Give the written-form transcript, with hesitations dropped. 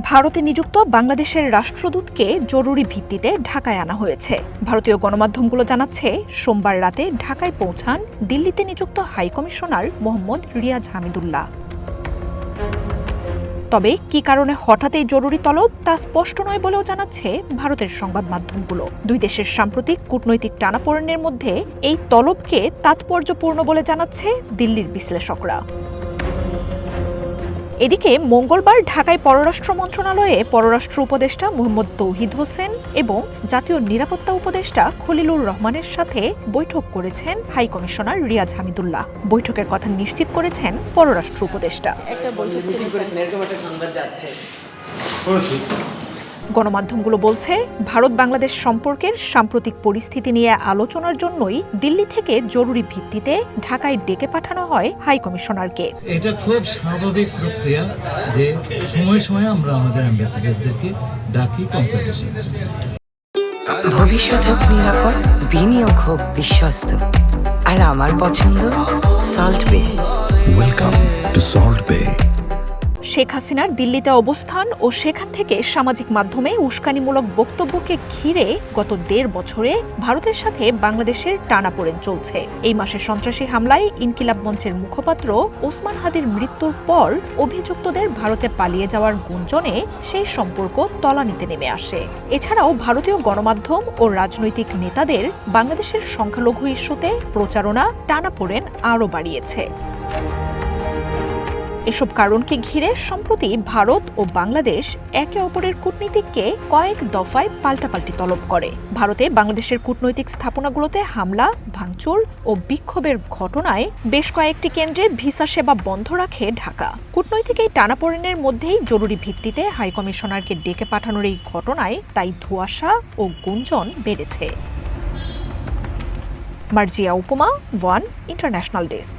ভারতে নিযুক্ত বাংলাদেশের রাষ্ট্রদূতকে জরুরি ভিত্তিতে ঢাকায় আনা হয়েছে। ভারতীয় গণমাধ্যমগুলো জানাচ্ছে, সোমবার রাতে ঢাকায় পৌঁছান দিল্লিতে নিযুক্ত হাইকমিশনার মোহাম্মদ রিয়াজ হামিদুল্লাহ। তবে কী কারণে হঠাৎ এই জরুরি তলব তা স্পষ্ট নয় বলেও জানাচ্ছে ভারতের সংবাদ মাধ্যমগুলো। দুই দেশের সাম্প্রতিক কূটনৈতিক টানাপোড়েনের মধ্যে এই তলবকে তাৎপর্যপূর্ণ বলে জানাচ্ছে দিল্লির বিশ্লেষকরা। এদিকে মঙ্গলবার ঢাকায় পররাষ্ট্র মন্ত্রণালয়ে পররাষ্ট্র উপদেষ্টা মোহাম্মদ তৌহিদ হোসেন এবং জাতীয় নিরাপত্তা উপদেষ্টা খলিলুর রহমানের সাথে বৈঠক করেছেন হাইকমিশনার রিয়াজ হামিদুল্লাহ। বৈঠকের কথা নিশ্চিত করেছেন পররাষ্ট্র উপদেষ্টা। গণমাধ্যমগুলো বলছে, ভারত বাংলাদেশ সম্পর্কের সাম্প্রতিক পরিস্থিতি নিয়ে আলোচনার জন্যই দিল্লি থেকে জরুরি ভিত্তিতে ঢাকায় ডেকে পাঠানো হয় হাইকমিশনারকে। এটা খুব স্বাভাবিক প্রক্রিয়া যে সময় সময় আমরা আমাদের অ্যাম্বাসেডরদেরকে ডাকি কনসালটেশন। ভবিষ্যৎ হোক নিরাপদ, বিনিয়োগ হোক বিশ্বস্ত, আর আমার পছন্দ সল্ট বে। ওয়েলকাম টু সল্ট বে। শেখ হাসিনার দিল্লিতে অবস্থান ও সেখান থেকে সামাজিক মাধ্যমে উস্কানিমূলক বক্তব্যকে ঘিরে গত ১.৫ বছরে ভারতের সাথে বাংলাদেশের টানাপোড়েন চলছে। এই মাসে সন্ত্রাসী হামলায় ইনকিলাব মঞ্চের মুখপাত্র ওসমান হাদির মৃত্যুর পর অভিযুক্তদের ভারতে পালিয়ে যাওয়ার গুঞ্জনে সেই সম্পর্ক তলানিতে নেমে আসে। এছাড়াও ভারতীয় গণমাধ্যম ও রাজনৈতিক নেতাদের বাংলাদেশের সংখ্যালঘু ইস্যুতে প্রচারণা টানাপোড়েন আরও বাড়িয়েছে। এসব কারণকে ঘিরে সম্প্রতি ভারত ও বাংলাদেশ একে অপরের কূটনীতিককে কয়েক দফায় পাল্টাপাল্টি তলব করে। ভারতে বাংলাদেশের কূটনৈতিক স্থাপনাগুলোতে হামলা, ভাঙচুর ও বিক্ষোভের ঘটনায় বেশ কয়েকটি কেন্দ্রে ভিসা সেবা বন্ধ রাখে ঢাকা। কূটনৈতিক এই টানাপোড়েনের মধ্যেই জরুরি ভিত্তিতে হাইকমিশনারকে ডেকে পাঠানোর এই ঘটনায় তাই ধোঁয়াশা ও গুঞ্জন বেড়েছে। মার্জিয়া উপমা, ওয়ান ইন্টারন্যাশনাল ডেস্ক।